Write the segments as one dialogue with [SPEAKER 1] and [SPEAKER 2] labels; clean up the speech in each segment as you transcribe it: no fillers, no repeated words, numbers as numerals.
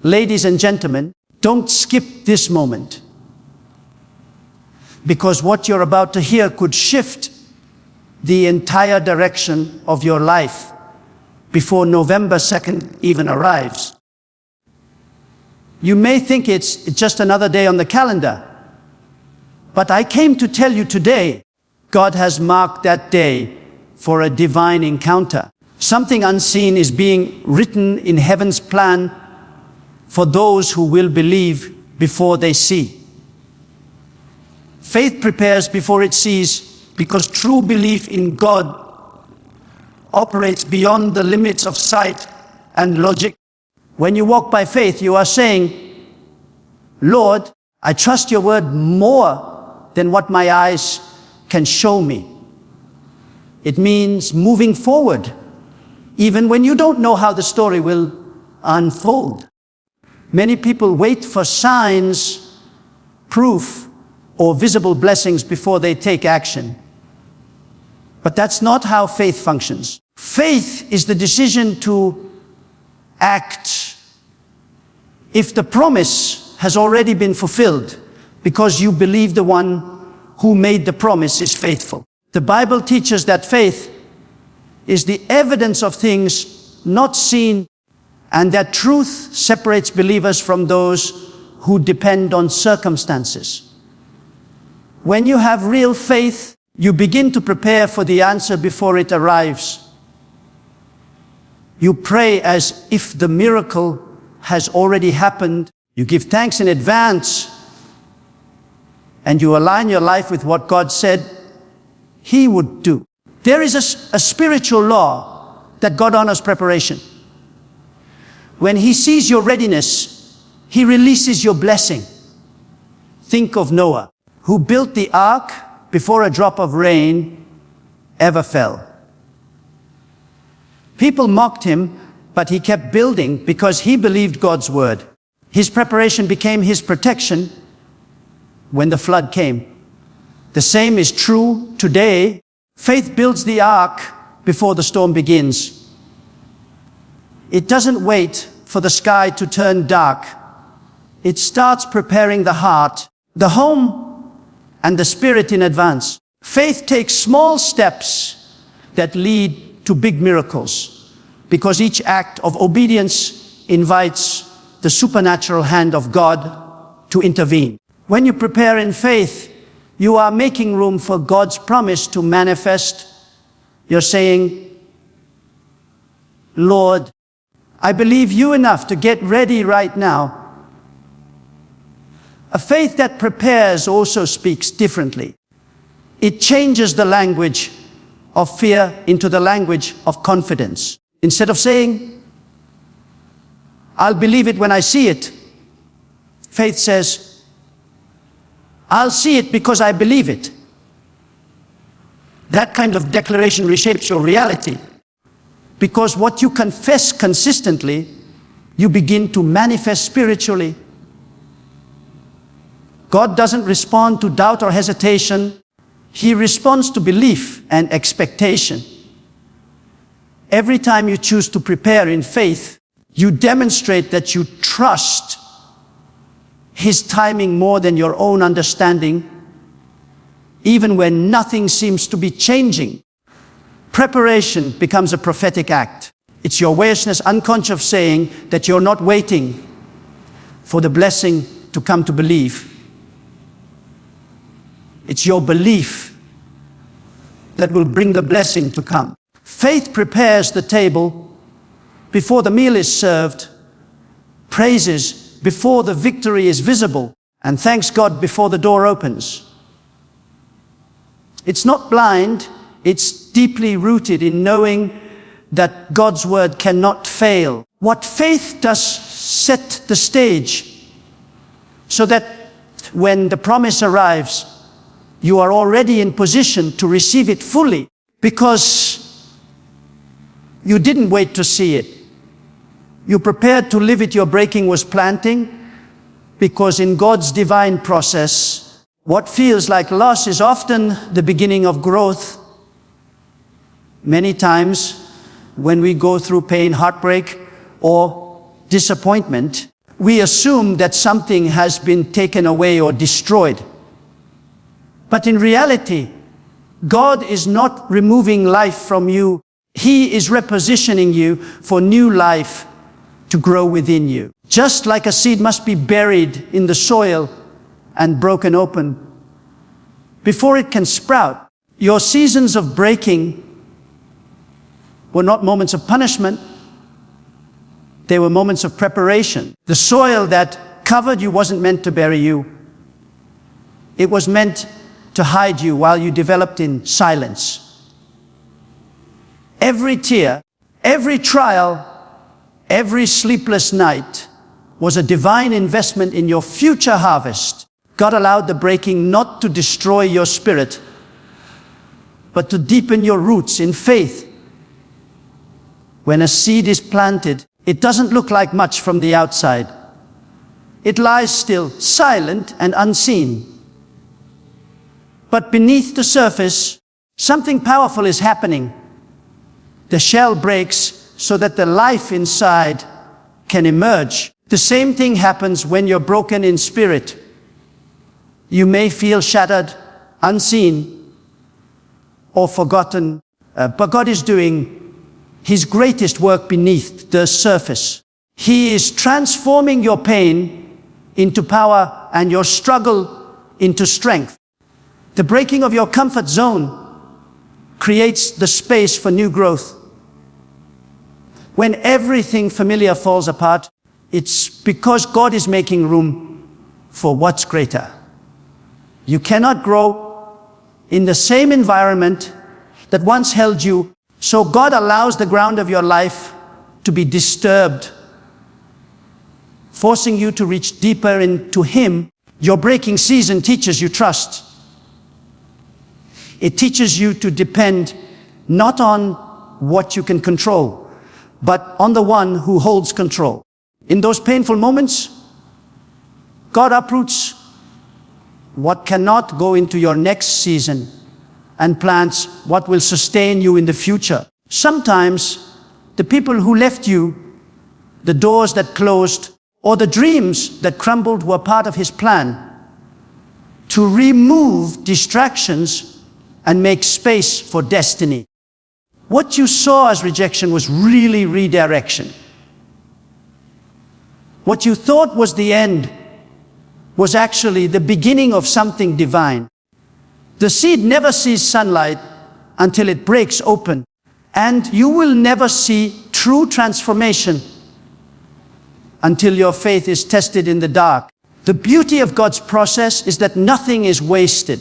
[SPEAKER 1] Ladies and gentlemen, don't skip this moment, because what you're about to hear could shift the entire direction of your life before November 2nd even arrives. You may think it's just another day on the calendar, but I came to tell you today, God has marked that day for a divine encounter. Something unseen is being written in heaven's plan for those who will believe before they see. Faith prepares before it sees, because true belief in God operates beyond the limits of sight and logic. When you walk by faith, you are saying, Lord, I trust your word more than what my eyes can show me. It means moving forward, even when you don't know how the story will unfold. Many people wait for signs, proof, or visible blessings before they take action. But that's not how faith functions. Faith is the decision to act if the promise has already been fulfilled, because you believe the one who made the promise is faithful. The Bible teaches that faith is the evidence of things not seen, and that truth separates believers from those who depend on circumstances. When you have real faith, you begin to prepare for the answer before it arrives. You pray as if the miracle has already happened. You give thanks in advance, and you align your life with what God said He would do. There is a spiritual law that God honors preparation. When He sees your readiness, He releases your blessing. Think of Noah, who built the ark before a drop of rain ever fell. People mocked him, but he kept building because he believed God's word. His preparation became his protection when the flood came. The same is true today. Faith builds the ark before the storm begins. It doesn't wait for the sky to turn dark. It starts preparing the heart, the home, and the spirit in advance. Faith takes small steps that lead to big miracles, because each act of obedience invites the supernatural hand of God to intervene. When you prepare in faith, you are making room for God's promise to manifest. You're saying, Lord, I believe you enough to get ready right now. A faith that prepares also speaks differently. It changes the language of fear into the language of confidence. Instead of saying, I'll believe it when I see it, faith says, I'll see it because I believe it. That kind of declaration reshapes your reality, because what you confess consistently, you begin to manifest spiritually. God doesn't respond to doubt or hesitation. He responds to belief and expectation. Every time you choose to prepare in faith, you demonstrate that you trust His timing more than your own understanding, even when nothing seems to be changing. Preparation becomes a prophetic act. It's your awareness, unconscious saying that you're not waiting for the blessing to come to believe. It's your belief that will bring the blessing to come. Faith prepares the table before the meal is served, praises before the victory is visible, and thanks God before the door opens. It's not blind, it's deeply rooted in knowing that God's word cannot fail. What faith does set the stage so that when the promise arrives, you are already in position to receive it fully, because you didn't wait to see it. You prepared to live it. Your breaking was planting, because in God's divine process, what feels like loss is often the beginning of growth. Many times when we go through pain, heartbreak, or disappointment, we assume that something has been taken away or destroyed. But in reality, God is not removing life from you. He is repositioning you for new life to grow within you. Just like a seed must be buried in the soil and broken open before it can sprout, your seasons of breaking were not moments of punishment. They were moments of preparation. The soil that covered you wasn't meant to bury you. It was meant to hide you while you developed in silence. Every tear, every trial, every sleepless night was a divine investment in your future harvest. God allowed the breaking not to destroy your spirit, but to deepen your roots in faith. When a seed is planted, it doesn't look like much from the outside. It lies still, silent and unseen. But beneath the surface, something powerful is happening. The shell breaks so that the life inside can emerge. The same thing happens when you're broken in spirit. You may feel shattered, unseen, or forgotten, but God is doing His greatest work beneath the surface. He is transforming your pain into power and your struggle into strength. The breaking of your comfort zone creates the space for new growth. When everything familiar falls apart, it's because God is making room for what's greater. You cannot grow in the same environment that once held you, so God allows the ground of your life to be disturbed, forcing you to reach deeper into Him. Your breaking season teaches you trust. It teaches you to depend not on what you can control, but on the one who holds control. In those painful moments, God uproots what cannot go into your next season and plants what will sustain you in the future. Sometimes the people who left you, the doors that closed, or the dreams that crumbled were part of His plan to remove distractions and make space for destiny. What you saw as rejection was really redirection. What you thought was the end was actually the beginning of something divine. The seed never sees sunlight until it breaks open, and you will never see true transformation until your faith is tested in the dark. The beauty of God's process is that nothing is wasted.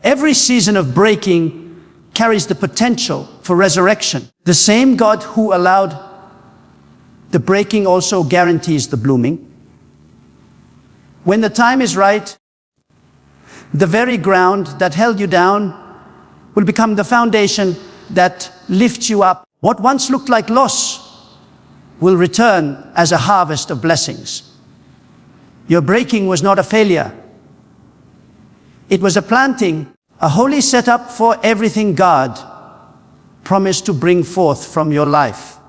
[SPEAKER 1] Every season of breaking carries the potential for resurrection. The same God who allowed the breaking also guarantees the blooming. When the time is right, the very ground that held you down will become the foundation that lifts you up. What once looked like loss will return as a harvest of blessings. Your breaking was not a failure. It was a planting, a holy setup for everything God promised to bring forth from your life.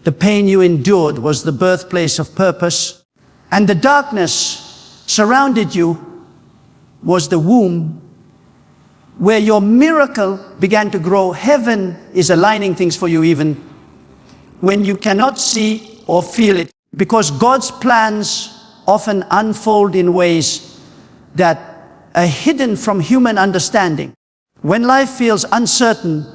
[SPEAKER 1] The pain you endured was the birthplace of purpose, and the darkness surrounded you was the womb where your miracle began to grow. Heaven is aligning things for you even when you cannot see or feel it, because God's plans often unfold in ways that are hidden from human understanding. When life feels uncertain,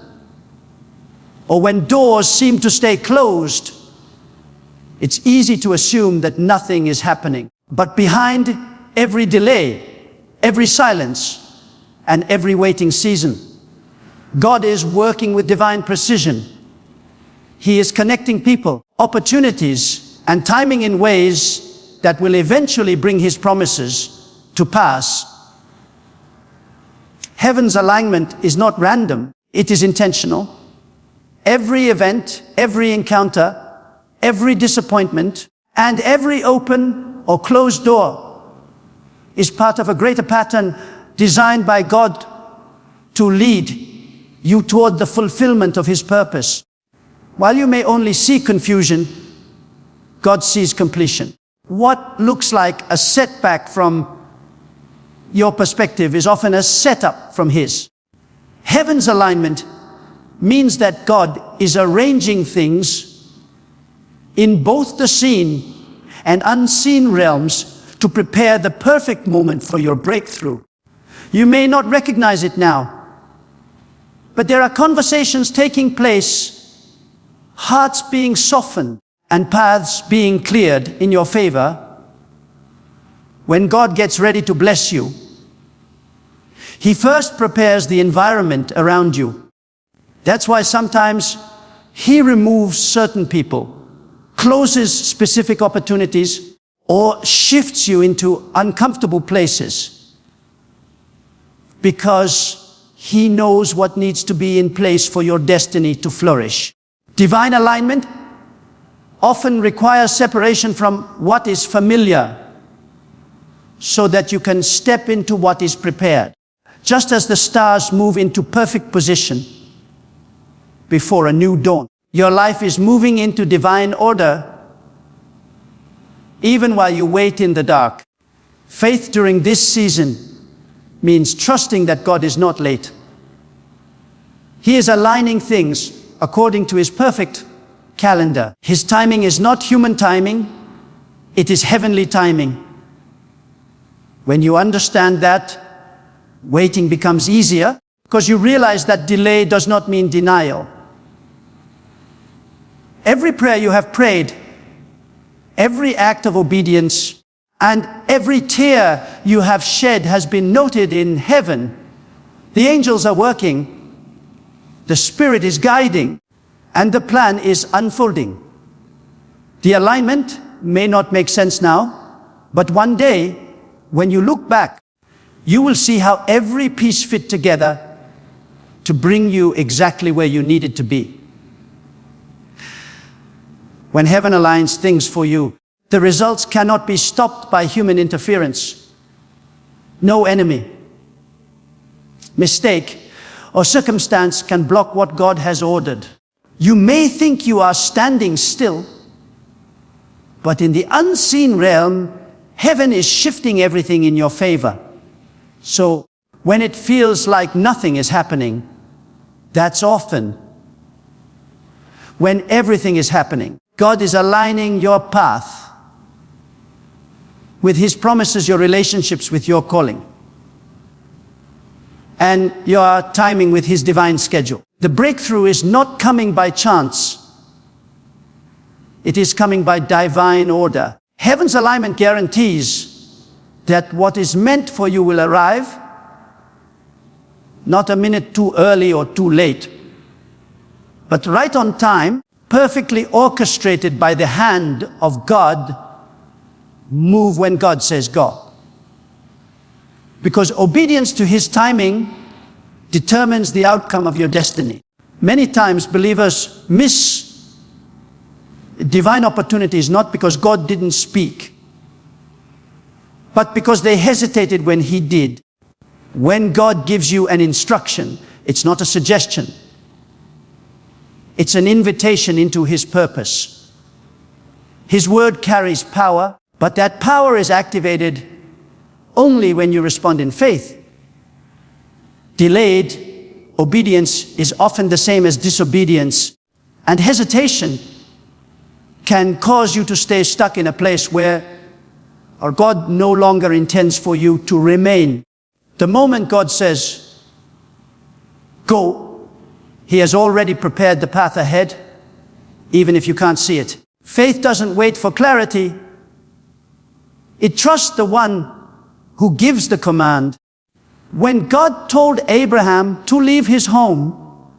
[SPEAKER 1] or when doors seem to stay closed, it's easy to assume that nothing is happening. But behind every delay, every silence, and every waiting season, God is working with divine precision. He is connecting people, opportunities, and timing in ways that will eventually bring His promises to pass. Heaven's alignment is not random, it is intentional. Every event, every encounter, every disappointment, and every open or closed door is part of a greater pattern designed by God to lead you toward the fulfillment of His purpose. While you may only see confusion, God sees completion. What looks like a setback from your perspective is often a setup from His. Heaven's alignment means that God is arranging things in both the seen and unseen realms to prepare the perfect moment for your breakthrough. You may not recognize it now, but there are conversations taking place, hearts being softened, and paths being cleared in your favor. When God gets ready to bless you, He first prepares the environment around you. That's why sometimes He removes certain people, closes specific opportunities, or shifts you into uncomfortable places, because He knows what needs to be in place for your destiny to flourish. Divine alignment often requires separation from what is familiar so that you can step into what is prepared. Just as the stars move into perfect position before a new dawn, your life is moving into divine order even while you wait in the dark. Faith during this season means trusting that God is not late. He is aligning things according to His perfect calendar. His timing is not human timing, it is heavenly timing. When you understand that, waiting becomes easier because you realize that delay does not mean denial. Every prayer you have prayed, every act of obedience, and every tear you have shed has been noted in heaven. The angels are working, the Spirit is guiding, and the plan is unfolding. The alignment may not make sense now, but one day, when you look back, you will see how every piece fit together to bring you exactly where you needed to be. When heaven aligns things for you, the results cannot be stopped by human interference. No enemy, mistake, or circumstance can block what God has ordered. You may think you are standing still, but in the unseen realm, heaven is shifting everything in your favor. So when it feels like nothing is happening, that's often when everything is happening. God is aligning your path with His promises, your relationships with your calling, and your timing with His divine schedule. The breakthrough is not coming by chance. It is coming by divine order. Heaven's alignment guarantees that what is meant for you will arrive, not a minute too early or too late, but right on time, perfectly orchestrated by the hand of God. Move when God says go. Because obedience to His timing determines the outcome of your destiny. Many times believers miss divine opportunities not because God didn't speak, but because they hesitated when He did. When God gives you an instruction, it's not a suggestion. It's an invitation into His purpose. His word carries power, but that power is activated only when you respond in faith. Delayed obedience is often the same as disobedience, and hesitation can cause you to stay stuck in a place where God no longer intends for you to remain. The moment God says, go, He has already prepared the path ahead, even if you can't see it. Faith doesn't wait for clarity. It trusts the one who gives the command. When God told Abraham to leave his home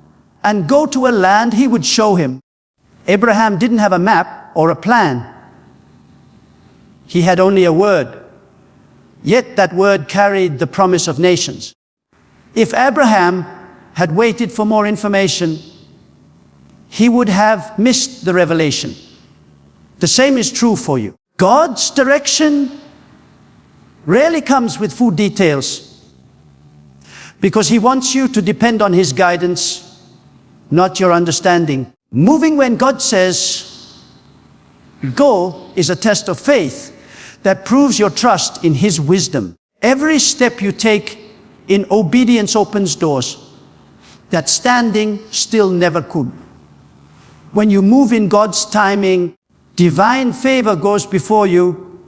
[SPEAKER 1] and go to a land He would show him, Abraham didn't have a map or a plan. He had only a word. Yet that word carried the promise of nations. If Abraham had waited for more information, he would have missed the revelation. The same is true for you. God's direction rarely comes with full details, because He wants you to depend on His guidance, not your understanding. Moving when God says go is a test of faith that proves your trust in His wisdom. Every step you take in obedience opens doors that standing still never could. When you move in God's timing, divine favor goes before you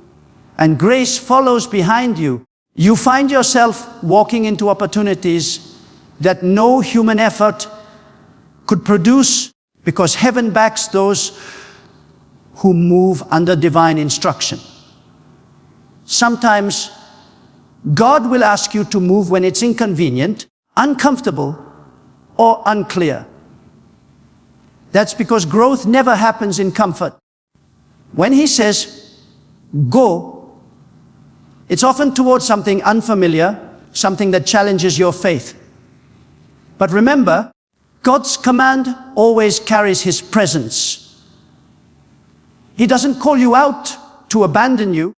[SPEAKER 1] and grace follows behind you. You find yourself walking into opportunities that no human effort could produce, because heaven backs those who move under divine instruction. Sometimes God will ask you to move when it's inconvenient, uncomfortable, or unclear. That's because growth never happens in comfort. When He says, go, it's often towards something unfamiliar, something that challenges your faith. But remember, God's command always carries His presence. He doesn't call you out to abandon you.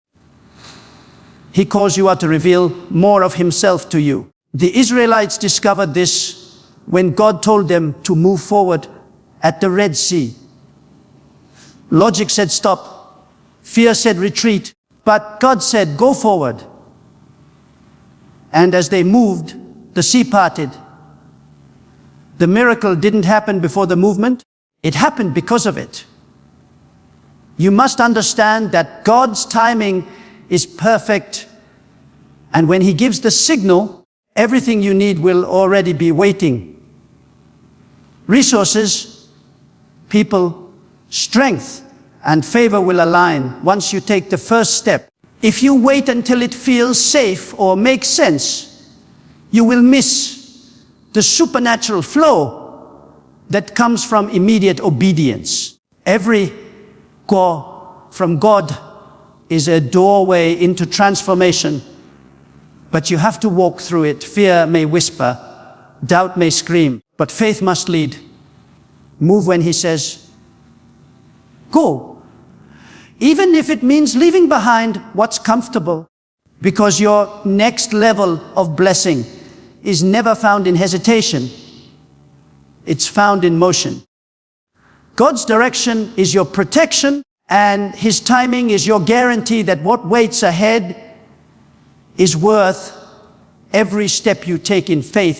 [SPEAKER 1] He calls you out to reveal more of Himself to you. The Israelites discovered this when God told them to move forward at the Red Sea. Logic said stop. Fear said retreat. But God said go forward. And as they moved, the sea parted. The miracle didn't happen before the movement. It happened because of it. You must understand that God's timing is perfect. And when He gives the signal, everything you need will already be waiting. Resources, people, strength, and favor will align once you take the first step. If you wait until it feels safe or makes sense, you will miss the supernatural flow that comes from immediate obedience. Every go from God is a doorway into transformation, but you have to walk through it. Fear may whisper, doubt may scream, but faith must lead. Move when He says, go. Even if it means leaving behind what's comfortable, because your next level of blessing is never found in hesitation. It's found in motion. God's direction is your protection, and His timing is your guarantee that what waits ahead is worth every step you take in faith.